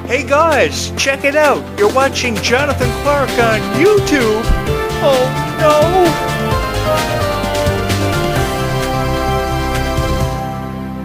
Hey guys, check it out. You're watching Jonathan Clarke on YouTube. Oh no!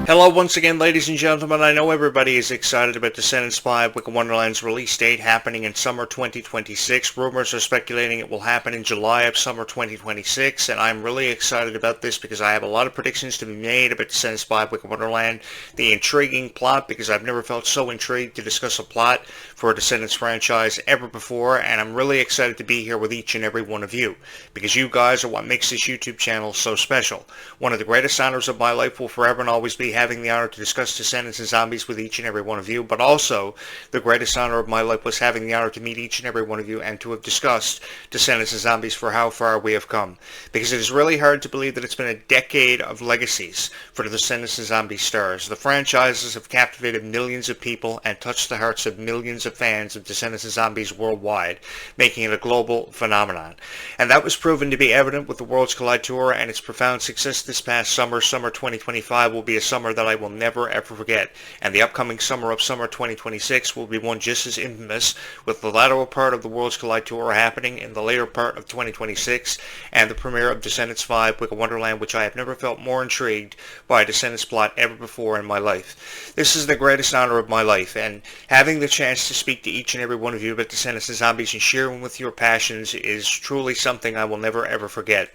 Hello once again, ladies and gentlemen. I know everybody is excited about Descendants 5 Wicked Wonderland's release date happening in summer 2026. Rumors are speculating it will happen in July of summer 2026, and I'm really excited about this because I have a lot of predictions to be made about Descendants 5 Wicked Wonderland, the intriguing plot, because I've never felt so intrigued to discuss a plot for a Descendants franchise ever before, and I'm really excited to be here with each and every one of you, because you guys are what makes this YouTube channel so special. One of the greatest honors of my life will forever and always be having the honor to discuss Descendants and Zombies with each and every one of you, but also the greatest honor of my life was having the honor to meet each and every one of you and to have discussed Descendants and Zombies for how far we have come. Because it is really hard to believe that it's been a decade of legacies for the Descendants and Zombies stars. The franchises have captivated millions of people and touched the hearts of millions of fans of Descendants and Zombies worldwide, making it a global phenomenon. And that was proven to be evident with the Worlds Collide Tour and its profound success this past summer. Summer 2025 will be a summer that I will never ever forget, and the upcoming summer of summer 2026 will be one just as infamous, with the lateral part of the Worlds Collide Tour happening in the later part of 2026, and the premiere of Descendants 5 Wicked Wonderland, which I have never felt more intrigued by a Descendants plot ever before in my life. This is the greatest honor of my life, and having the chance to speak to each and every one of you about Descendants and Zombies and sharing with your passions is truly something I will never ever forget.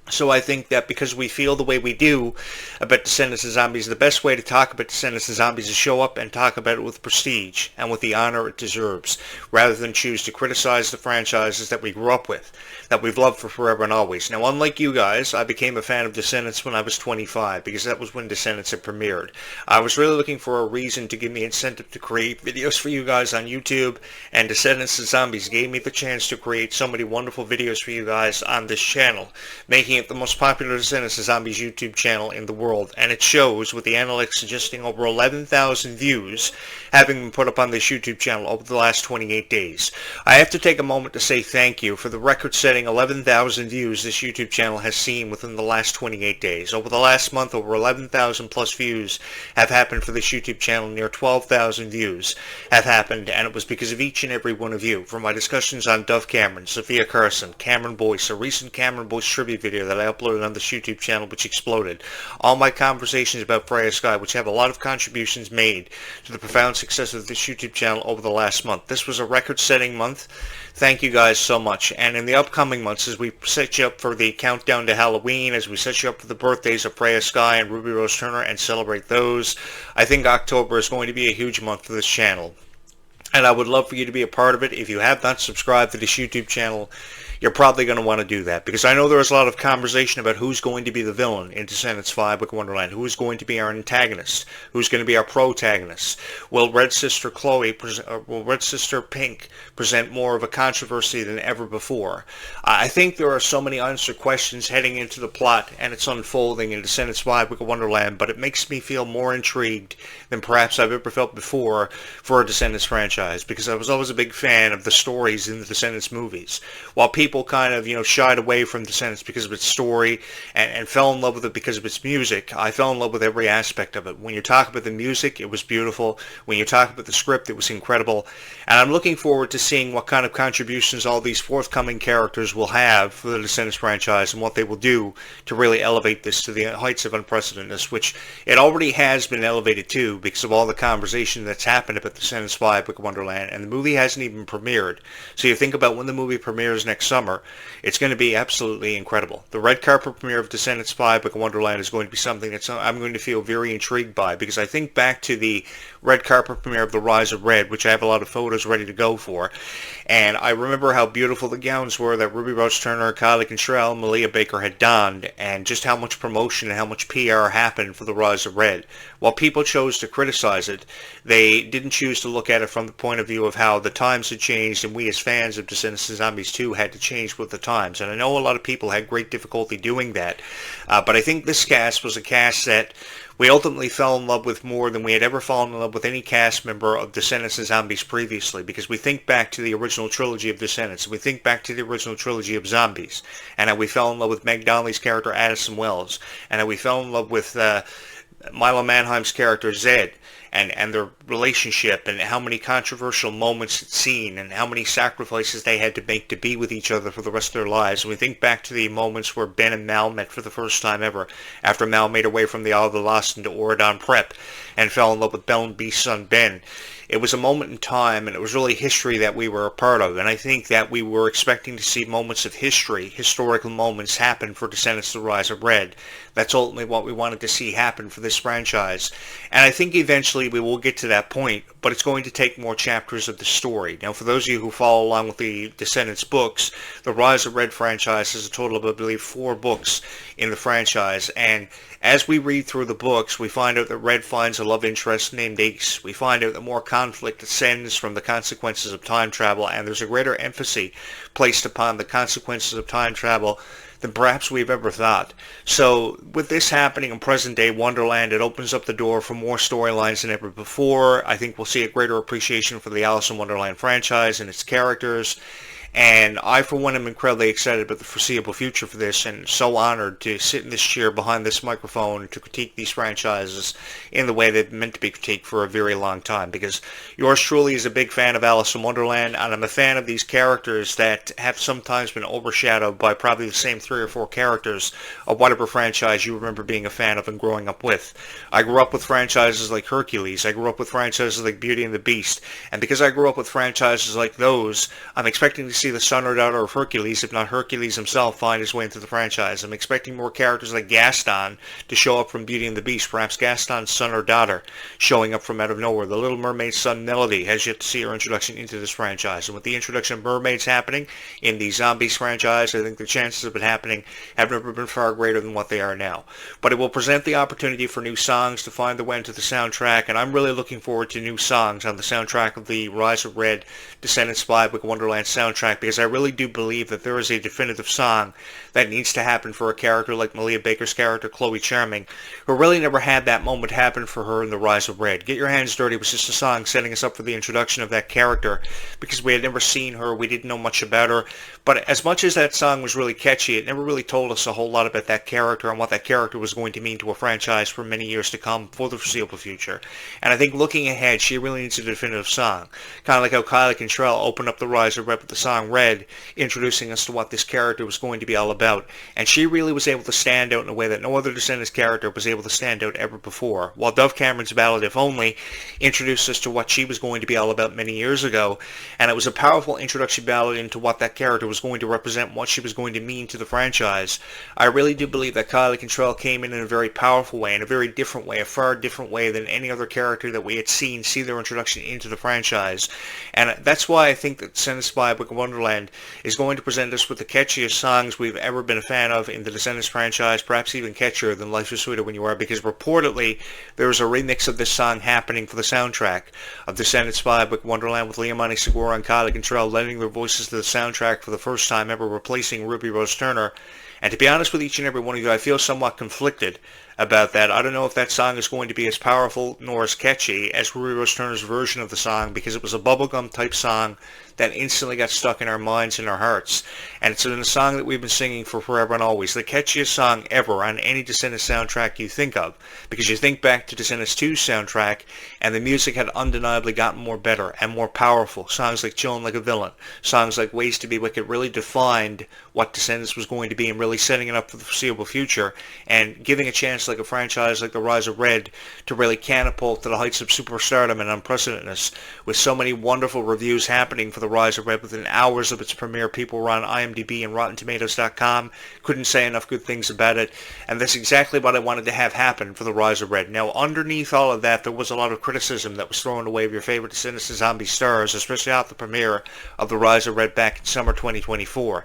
So I think that because we feel the way we do about Descendants and Zombies, the best way to talk about Descendants and Zombies is show up and talk about it with prestige and with the honor it deserves, rather than choose to criticize the franchises that we grew up with, that we've loved for forever and always. Now, unlike you guys, I became a fan of Descendants when I was 25, because that was when Descendants had premiered. I was really looking for a reason to give me incentive to create videos for you guys on YouTube, and Descendants and Zombies gave me the chance to create so many wonderful videos for you guys on this channel, making it the most popular Descendants and Zombies YouTube channel in the world, and it shows, with the analytics suggesting over 11,000 views having been put up on this YouTube channel over the last 28 days. I have to take a moment to say thank you for the record-setting 11,000 views this YouTube channel has seen within the last 28 days. Over the last month, over 11,000 plus views have happened for this YouTube channel. Near 12,000 views have happened, and it was because of each and every one of you. From my discussions on Dove Cameron, Sophia Carson, Cameron Boyce, a recent Cameron Boyce tribute video that I uploaded on this YouTube channel which exploded, all my conversations about Freya Sky, which have a lot of contributions made to the profound success of this YouTube channel over the last month. This was a record-setting month. Thank you guys so much. And in the upcoming months, as we set you up for the countdown to Halloween, as we set you up for the birthdays of Freya Sky and Ruby Rose Turner and celebrate those, I think October is going to be a huge month for this channel. And I would love for you to be a part of it. If you have not subscribed to this YouTube channel, you're probably going to want to do that, because I know there is a lot of conversation about who's going to be the villain in Descendants 5 Wicked Wonderland, who is going to be our antagonist, who's going to be our protagonist. Will Red Sister Pink present more of a controversy than ever before? I think there are so many unanswered questions heading into the plot and its unfolding in Descendants 5 Wicked Wonderland, but it makes me feel more intrigued than perhaps I've ever felt before for a Descendants franchise, because I was always a big fan of the stories in the Descendants movies. While people kind of, shied away from Descendants because of its story and fell in love with it because of its music, I fell in love with every aspect of it. When you talk about the music, it was beautiful. When you talk about the script, it was incredible. And I'm looking forward to seeing what kind of contributions all these forthcoming characters will have for the Descendants franchise and what they will do to really elevate this to the heights of unprecedentedness, which it already has been elevated to because of all the conversation that's happened about Descendants 5 Wicked Wonderland, and the movie hasn't even premiered. So you think about when the movie premieres next summer, it's going to be absolutely incredible. The red carpet premiere of Descendants 5 Wicked Wonderland is going to be something that I'm going to feel very intrigued by, because I think back to the red carpet premiere of The Rise of Red, which I have a lot of photos ready to go for, and I remember how beautiful the gowns were that Ruby Rose Turner, Kylie Cantrell, and Malia Baker had donned, and just how much promotion and how much PR happened for The Rise of Red. While people chose to criticize it, they didn't choose to look at it from the point of view of how the times had changed, and we as fans of Descendants and Zombies 2 had to change with the times. And I know a lot of people had great difficulty doing that, but I think this cast was a cast that we ultimately fell in love with more than we had ever fallen in love with any cast member of Descendants and Zombies previously, because we think back to the original trilogy of Descendants, we think back to the original trilogy of Zombies, and how we fell in love with Meg Donnelly's character Addison Wells, and how we fell in love with Milo Manheim's character Zed, and their relationship, and how many controversial moments it's seen, and how many sacrifices they had to make to be with each other for the rest of their lives. And we think back to the moments where Ben and Mal met for the first time ever, after Mal made her way from the Isle of the Lost into Oridon Prep, and fell in love with Belle and Beast's son Ben. It was a moment in time, and it was really history that we were a part of. And I think that we were expecting to see moments of history, historical moments, happen for Descendants: The Rise of Red. That's ultimately what we wanted to see happen for this franchise. And I think eventually we will get to that point, but it's going to take more chapters of the story. Now, for those of you who follow along with the Descendants books, the Rise of Red franchise has a total of, I believe, 4 books in the franchise. And as we read through the books, we find out that Red finds a love interest named Ace. We find out that more conflict ascends from the consequences of time travel, and there's a greater emphasis placed upon the consequences of time travel than perhaps we've ever thought. So with this happening in present-day Wonderland, it opens up the door for more storylines than ever before. I think we'll see a greater appreciation for the Alice in Wonderland franchise and its characters. And I, for one, am incredibly excited about the foreseeable future for this, and so honored to sit in this chair behind this microphone to critique these franchises in the way they've meant to be critiqued for a very long time. Because yours truly is a big fan of Alice in Wonderland, and I'm a fan of these characters that have sometimes been overshadowed by probably the same 3 or 4 characters of whatever franchise you remember being a fan of and growing up with. I grew up with franchises like Hercules. I grew up with franchises like Beauty and the Beast. And because I grew up with franchises like those, I'm expecting to see the son or daughter of Hercules, if not Hercules himself, find his way into the franchise. I'm expecting more characters like Gaston to show up from Beauty and the Beast, perhaps Gaston's son or daughter showing up from out of nowhere. The Little Mermaid's son Melody has yet to see her introduction into this franchise. And with the introduction of mermaids happening in the Zombies franchise, I think the chances of it happening have never been far greater than what they are now. But it will present the opportunity for new songs to find their way into the soundtrack, and I'm really looking forward to new songs on the soundtrack of the Rise of Red Descendants 5 Wicked Wonderland soundtrack, because I really do believe that there is a definitive song that needs to happen for a character like Malia Baker's character, Chloe Charming, who really never had that moment happen for her in The Rise of Red. Get Your Hands Dirty was just a song setting us up for the introduction of that character, because we had never seen her, we didn't know much about her, but as much as that song was really catchy, it never really told us a whole lot about that character and what that character was going to mean to a franchise for many years to come, for the foreseeable future. And I think looking ahead, she really needs a definitive song. Kind of like how Kylie Cantrell opened up The Rise of Red with the song Red, introducing us to what this character was going to be all about. And she really was able to stand out in a way that no other Descendants character was able to stand out ever before. While Dove Cameron's Ballad If Only introduced us to what she was going to be all about many years ago, and it was a powerful introduction ballad into what that character was going to represent, what she was going to mean to the franchise. I really do believe that Kylie Cantrell came in a very powerful way, in a very different way, a far different way than any other character that we had seen see their introduction into the franchise. And that's why I think that Descendants 5 Wicked Wonderland is going to present us with the catchiest songs we've ever been a fan of in the Descendants franchise, perhaps even catchier than Life is Sweeter When You Are, because reportedly there is a remix of this song happening for the soundtrack of Descendants 5 Wicked Wonderland, with Leomani Segura and Kylie Cantrell lending their voices to the soundtrack for the first time ever, replacing Ruby Rose Turner. And to be honest with each and every one of you, I feel somewhat conflicted about that. I don't know if that song is going to be as powerful nor as catchy as Ruby Rose Turner's version of the song, because it was a bubblegum type song that instantly got stuck in our minds and our hearts. And it's a song that we've been singing for forever and always. The catchiest song ever on any Descendants soundtrack you think of. Because you think back to Descendants 2's soundtrack, and the music had undeniably gotten more better and more powerful. Songs like Chillin' Like a Villain, songs like Ways to Be Wicked really defined what Descendants was going to be, and really setting it up for the foreseeable future, and giving a chance like a franchise like The Rise of Red to really catapult to the heights of superstardom and unprecedentedness, with so many wonderful reviews happening for The Rise of Red. Within hours of its premiere, people were on IMDb and RottenTomatoes.com, couldn't say enough good things about it, and that's exactly what I wanted to have happen for The Rise of Red. Now, underneath all of that, there was a lot of criticism that was thrown away of your favorite Descendants to Zombie stars, especially out the premiere of The Rise of Red back in summer 2024.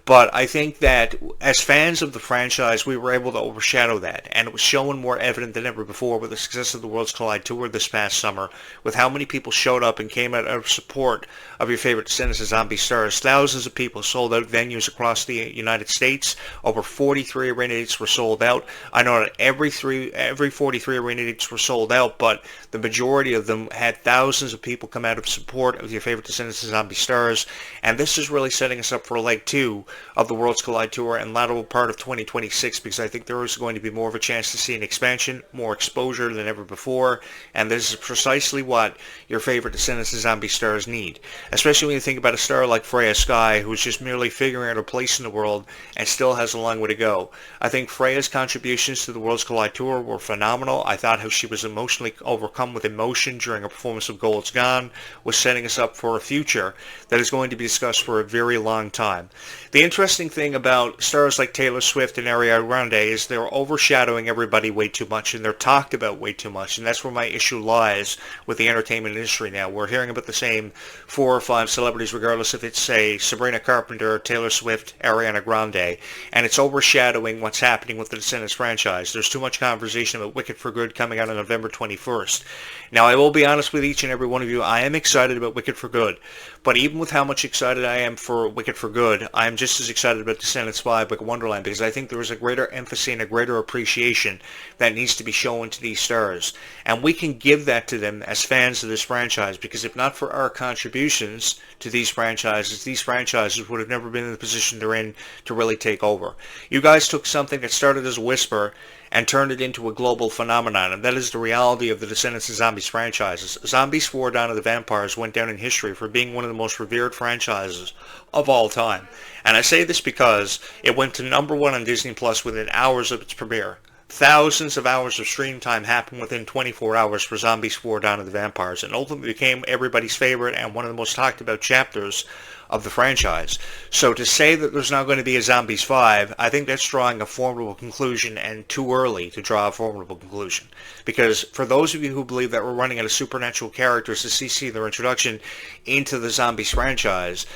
But I think that as fans of the franchise, we were able to overshadow that, and it was showing more evident than ever before with the success of the Worlds Collide Tour this past summer, with how many people showed up and came out of support of your favorite Descendants of Zombie stars. Thousands of people sold out venues across the United States. Over 43 arena dates were sold out. I know that every 43 arena dates were sold out, but the majority of them had thousands of people come out of support of your favorite Descendants of Zombie stars, and this is really setting us up for leg 2 of the Worlds Collide Tour and lateral part of 2026, because I think there is going to be more of a chance to see an expansion, more exposure than ever before, and this is precisely what your favorite Descendants of Zombie stars need. Especially when you think about a star like Freya Skye, who's just merely figuring out her place in the world and still has a long way to go. I think Freya's contributions to the Worlds Collide tour were phenomenal. I thought how she was emotionally overcome with emotion during a performance of Gold's Gone was setting us up for a future that is going to be discussed for a very long time. The interesting thing about stars like Taylor Swift and Ariana Grande is they're overshadowing everybody way too much, and they're talked about way too much, and that's where my issue lies with the entertainment industry now. We're hearing about the same 4 or 5 celebrities, regardless if it's, say, Sabrina Carpenter, Taylor Swift, Ariana Grande, and it's overshadowing what's happening with the Descendants franchise. There's too much conversation about Wicked for Good coming out on November 21st. Now, I will be honest with each and every one of you, I am excited about Wicked for Good, but even with how much excited I am for Wicked for Good, I am just as excited about Descendants 5, Wicked Wonderland, because I think there is a greater emphasis and a greater appreciation that needs to be shown to these stars. And we can give that to them as fans of this franchise, because if not for our contributions to these franchises would have never been in the position they're in to really take over. You guys took something that started as a whisper and turned it into a global phenomenon, and that is the reality of the Descendants of Zombies franchises. Zombies 4: Dawn of the Vampires went down in history for being one of the most revered franchises of all time. And I say this because it went to #1 on Disney Plus within hours of its premiere. Thousands of hours of stream time happened within 24 hours for Zombies 4: Dawn of the Vampires, and ultimately became everybody's favorite and one of the most talked about chapters of the franchise. So to say that there's not going to be a Zombies 5, I think that's drawing a formidable conclusion, and too early to draw a formidable conclusion. Because for those of you who believe that we're running out of supernatural characters to see their introduction into the Zombies franchise,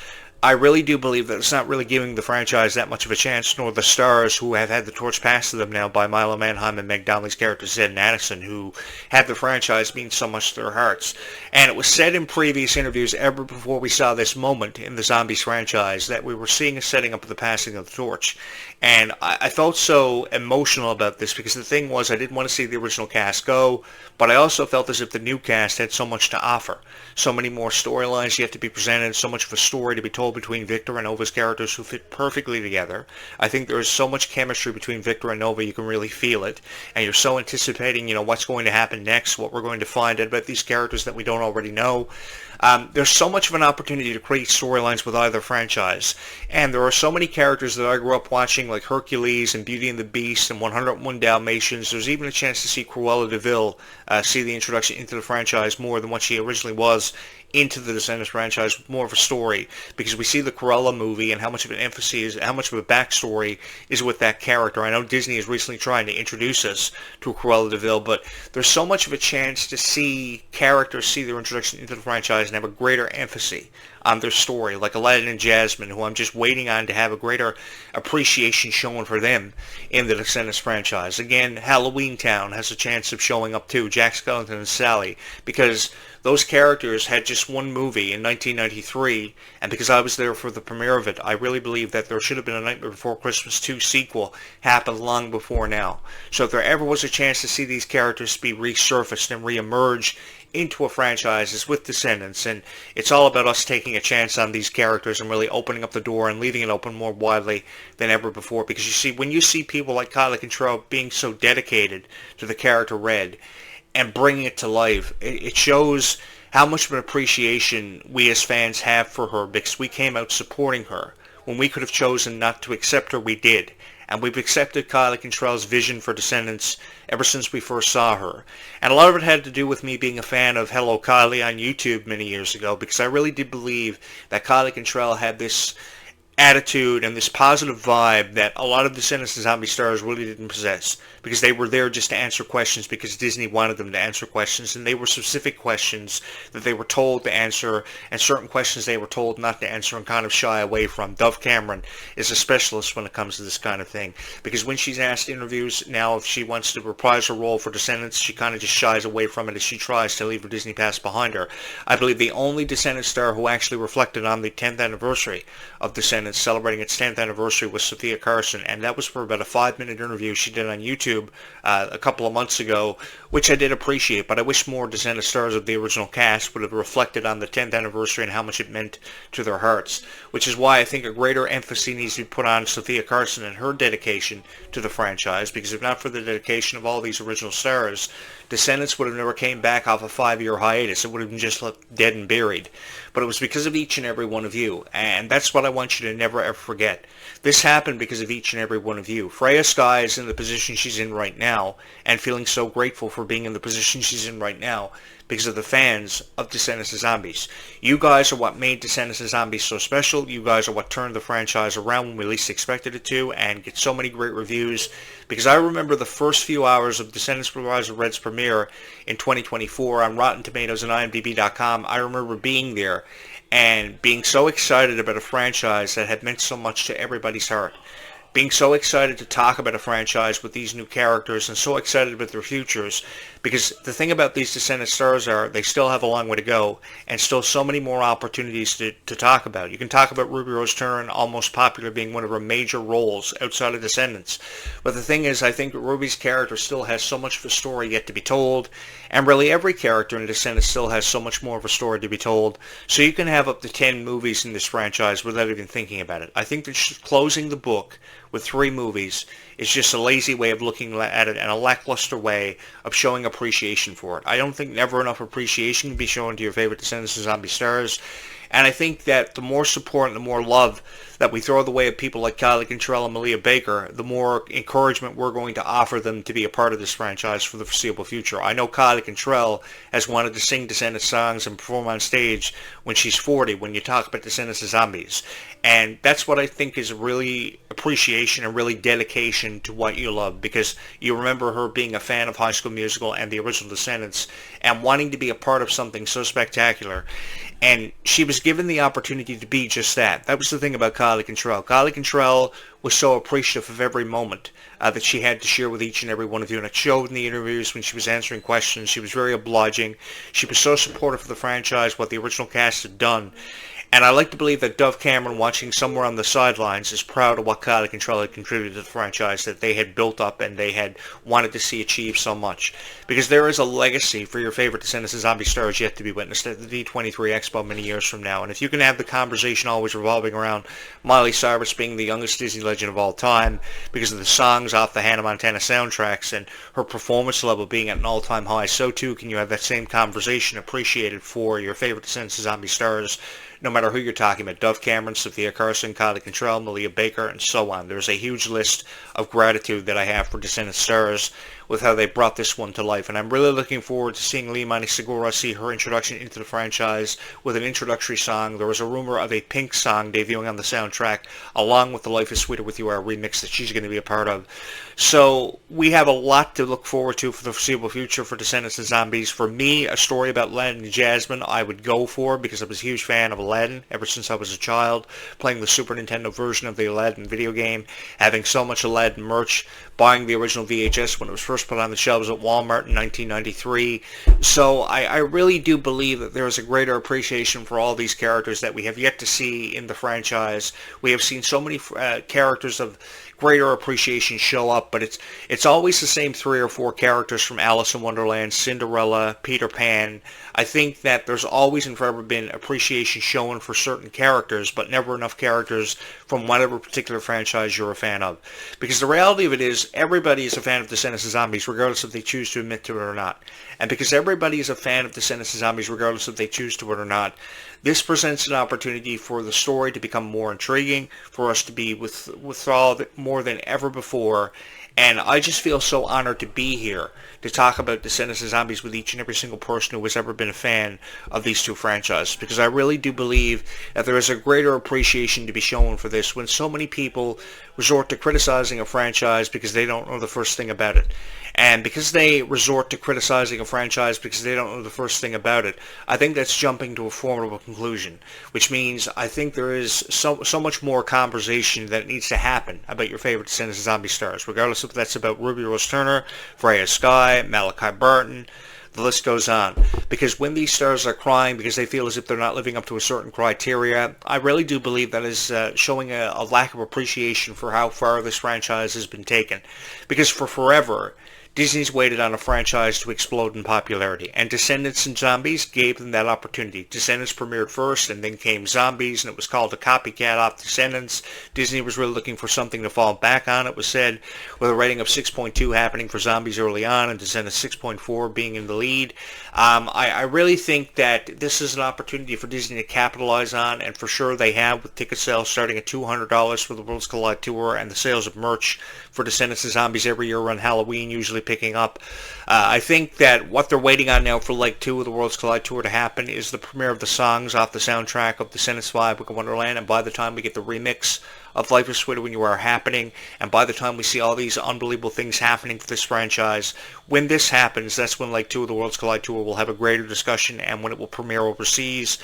I really do believe that it's not really giving the franchise that much of a chance, nor the stars who have had the torch passed to them now by Milo Manheim and Meg Donnelly's character Zed and Addison, who have the franchise mean so much to their hearts. And it was said in previous interviews, ever before we saw this moment in the Zombies franchise, that we were seeing a setting up of the passing of the torch. And I felt so emotional about this, because the thing was, I didn't want to see the original cast go, but I also felt as if the new cast had so much to offer. So many more storylines yet to be presented, so much of a story to be told between Victor and Nova's characters who fit perfectly together. I think there is so much chemistry between Victor and Nova, you can really feel it. And you're so anticipating, what's going to happen next, what we're going to find out about these characters that we don't already know. There's so much of an opportunity to create storylines with either franchise. And there are so many characters that I grew up watching, like Hercules and Beauty and the Beast and 101 Dalmatians. There's even a chance to see Cruella de Vil see the introduction into the franchise more than what she originally was into the Descendants franchise, more of a story, because we see the Cruella movie and how much of an emphasis, how much of a backstory is with that character. I know Disney is recently trying to introduce us to Cruella de Vil, but there's so much of a chance to see characters see their introduction into the franchise and have a greater emphasis on their story, like Aladdin and Jasmine, who I'm just waiting on to have a greater appreciation shown for them in the Descendants franchise. Again, Halloween Town has a chance of showing up too, Jack Skellington and Sally, because those characters had just one movie in 1993, and because I was there for the premiere of it, I really believe that there should have been a Nightmare Before Christmas 2 sequel happen long before now. So if there ever was a chance to see these characters be resurfaced and reemerge into a franchise, is with Descendants, and it's all about us taking a chance on these characters and really opening up the door and leaving it open more widely than ever before. Because you see, when you see people like Kylie Cantrell being so dedicated to the character Red and bringing it to life, it shows how much of an appreciation we as fans have for her, because we came out supporting her. When we could have chosen not to accept her, we did. And we've accepted Kylie Cantrell's vision for Descendants ever since we first saw her. And a lot of it had to do with me being a fan of Hello Kylie on YouTube many years ago, because I really did believe that Kylie Cantrell had this attitude and this positive vibe that a lot of Descendants and Zombie stars really didn't possess, because they were there just to answer questions because Disney wanted them to answer questions, and they were specific questions that they were told to answer, and certain questions they were told not to answer and kind of shy away from. Dove Cameron is a specialist when it comes to this kind of thing, because when she's asked in interviews now if she wants to reprise her role for Descendants, she kind of just shies away from it as she tries to leave her Disney past behind her. I believe the only Descendants star who actually reflected on the 10th anniversary of Descendants, celebrating its 10th anniversary, was Sophia Carson, and that was for about a 5-minute interview she did on YouTube YouTube a couple of months ago, which I did appreciate, but I wish more Descendants stars of the original cast would have reflected on the 10th anniversary and how much it meant to their hearts, which is why I think a greater emphasis needs to be put on Sophia Carson and her dedication to the franchise, because if not for the dedication of all these original stars, Descendants would have never came back off a 5-year hiatus. It would have been just left dead and buried. But it was because of each and every one of you, and that's what I want you to never ever forget. This happened because of each and every one of you. Freya Sky is in the position she's in right now, and feeling so grateful for being in the position she's in right now because of the fans of Descendants of Zombies. You guys are what made Descendants of Zombies so special. You guys are what turned the franchise around when we least expected it to, and get so many great reviews. Because I remember the first few hours of Descendants Rise of Red's premiere in 2024 on Rotten Tomatoes and IMDb.com. I remember being there and being so excited about a franchise that had meant so much to everybody's heart. Being so excited to talk about a franchise with these new characters and so excited about their futures, because the thing about these Descendant stars are they still have a long way to go and still so many more opportunities to talk about. You can talk about Ruby Rose Turner and Almost Popular being one of her major roles outside of Descendants. But the thing is, I think Ruby's character still has so much of a story yet to be told, and really every character in Descendants still has so much more of a story to be told. So you can have up to 10 movies in this franchise without even thinking about it. I think that just closing the book with 3 movies is just a lazy way of looking at it and a lackluster way of showing appreciation for it. I don't think never enough appreciation can be shown to your favorite Descendants of Zombie stars. And I think that the more support and the more love that we throw the way of people like Kylie Cantrell and Malia Baker, the more encouragement we're going to offer them to be a part of this franchise for the foreseeable future. I know Kylie Cantrell has wanted to sing Descendants songs and perform on stage when she's 40, when you talk about Descendants of Zombies. And that's what I think is really appreciation and really dedication to what you love, because you remember her being a fan of High School Musical and the original Descendants and wanting to be a part of something so spectacular. And she was given the opportunity to be just that. That was the thing about Kylie Cantrell. Kylie Cantrell was so appreciative of every moment that she had to share with each and every one of you. And it showed in the interviews when she was answering questions. She was very obliging. She was so supportive of the franchise, what the original cast had done. And I like to believe that Dove Cameron, watching somewhere on the sidelines, is proud of what Kylie Cantrell had contributed to the franchise that they had built up and they had wanted to see achieve so much. Because there is a legacy for your favorite Descendants of Zombie stars yet to be witnessed at the D23 Expo many years from now. And if you can have the conversation always revolving around Miley Cyrus being the youngest Disney legend of all time because of the songs off the Hannah Montana soundtracks and her performance level being at an all-time high, so too can you have that same conversation appreciated for your favorite Descendants of Zombie stars, no matter who you're talking about. Dove Cameron, Sophia Carson, Kylie Cantrell, Malia Baker, and so on. There's a huge list of gratitude that I have for Descendants stars with how they brought this one to life. And I'm really looking forward to seeing Leimani Segura see her introduction into the franchise with an introductory song. There was a rumor of a Pink song debuting on the soundtrack, along with the Life is Sweeter With You, our remix that she's going to be a part of. So we have a lot to look forward to for the foreseeable future for Descendants of Zombies. For me, a story about Aladdin and Jasmine I would go for, because I was a huge fan of Aladdin ever since I was a child, playing the Super Nintendo version of the Aladdin video game, having so much Aladdin merch, buying the original VHS when it was first put on the shelves at Walmart in 1993. So I really do believe that there is a greater appreciation for all these characters that we have yet to see in the franchise. We have seen so many characters of greater appreciation show up, but it's always the same 3 or 4 characters from Alice in Wonderland, Cinderella, Peter Pan. I think that there's always and forever been appreciation shown for certain characters, but never enough characters from whatever particular franchise you're a fan of. Because the reality of it is, everybody is a fan of Descendants of Zombies, regardless if they choose to admit to it or not. And because everybody is a fan of Descendants of Zombies, regardless if they choose to it or not, this presents an opportunity for the story to become more intriguing, for us to be withdrawed more than ever before. And I just feel so honored to be here to talk about Descendants of Zombies with each and every single person who has ever been a fan of these two franchises, because I really do believe that there is a greater appreciation to be shown for this when so many people resort to criticizing a franchise because they don't know the first thing about it. And because they resort to criticizing a franchise because they don't know the first thing about it, I think that's jumping to a formidable conclusion, which means I think there is so much more conversation that needs to happen about your favorite Descendants of Zombie stars, regardless if that's about Ruby Rose Turner, Freya Sky, Malachi Barton, The list goes on. Because when these stars are crying because they feel as if they're not living up to a certain criteria, I really do believe that is showing a lack of appreciation for how far this franchise has been taken. Because for forever, Disney's waited on a franchise to explode in popularity, and Descendants and Zombies gave them that opportunity. Descendants premiered first, and then came Zombies, and it was called a copycat off Descendants. Disney was really looking for something to fall back on, it was said, with a rating of 6.2 happening for Zombies early on, and Descendants 6.4 being in the lead. I really think that this is an opportunity for Disney to capitalize on, and for sure they have, with ticket sales starting at $200 for the Worlds Collide Tour, and the sales of merch for Descendants and Zombies every year around Halloween usually picking up. I think that what they're waiting on now for Leg 2 of the Worlds Collide Tour to happen is the premiere of the songs off the soundtrack of Descendants 5 Wicked Wonderland, and by the time we get the remix of Life is Sweeter When You Are happening, and by the time we see all these unbelievable things happening to this franchise, when this happens, that's when Leg 2 of the Worlds Collide Tour will have a greater discussion and when it will premiere overseas.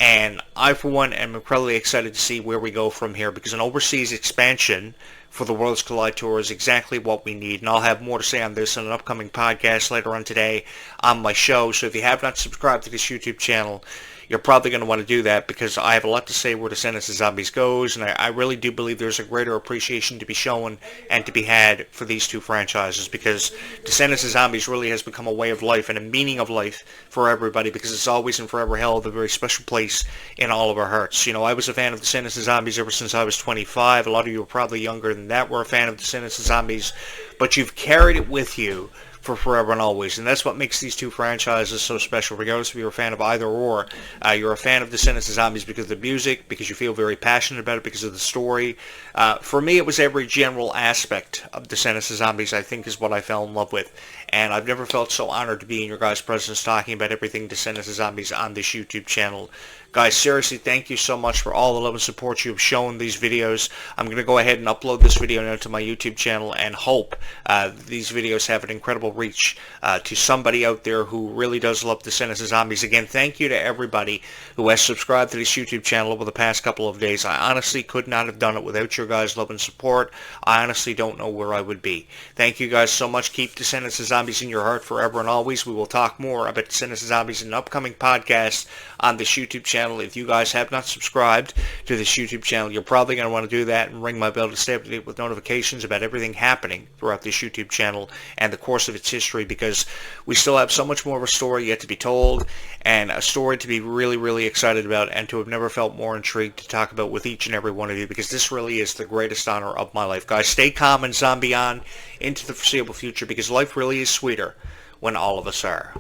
And I, for one, am incredibly excited to see where we go from here, because an overseas expansion for the Worlds Collide Tour is exactly what we need, and I'll have more to say on this in an upcoming podcast later on today on my show. So if you have not subscribed to this YouTube channel, you're probably going to want to do that, because I have a lot to say where Descendants and Zombies goes, and I really do believe there's a greater appreciation to be shown and to be had for these two franchises, because Descendants and Zombies really has become a way of life and a meaning of life for everybody, because it's always and forever held a very special place in all of our hearts. You know, I was a fan of Descendants and Zombies ever since I was 25. A lot of you are probably younger than that were a fan of Descendants and Zombies, but you've carried it with you for forever and always, and that's what makes these two franchises so special, regardless if you're a fan of either or. You're a fan of Descendants and Zombies because of the music, because you feel very passionate about it, because of the story. For me, it was every general aspect of Descendants and Zombies, I think, is what I fell in love with, and I've never felt so honored to be in your guys' presence talking about everything Descendants and Zombies on this YouTube channel. Guys, seriously, thank you so much for all the love and support you have shown these videos. I'm going to go ahead and upload this video now to my YouTube channel and hope these videos have an incredible reach to somebody out there who really does love Descendants and Zombies. Again, thank you to everybody who has subscribed to this YouTube channel over the past couple of days. I honestly could not have done it without your guys' love and support. I honestly don't know where I would be. Thank you guys so much. Keep Descendants and Zombies in your heart forever and always. We will talk more about Descendants and Zombies in an upcoming podcast on this YouTube channel. If you guys have not subscribed to this YouTube channel, you're probably going to want to do that and ring my bell to stay up to date with notifications about everything happening throughout this YouTube channel and the course of its history, because we still have so much more of a story yet to be told, and a story to be really, really excited about, and to have never felt more intrigued to talk about with each and every one of you, because this really is the greatest honor of my life. Guys, stay calm and zombie on into the foreseeable future, because life really is sweeter when all of us are.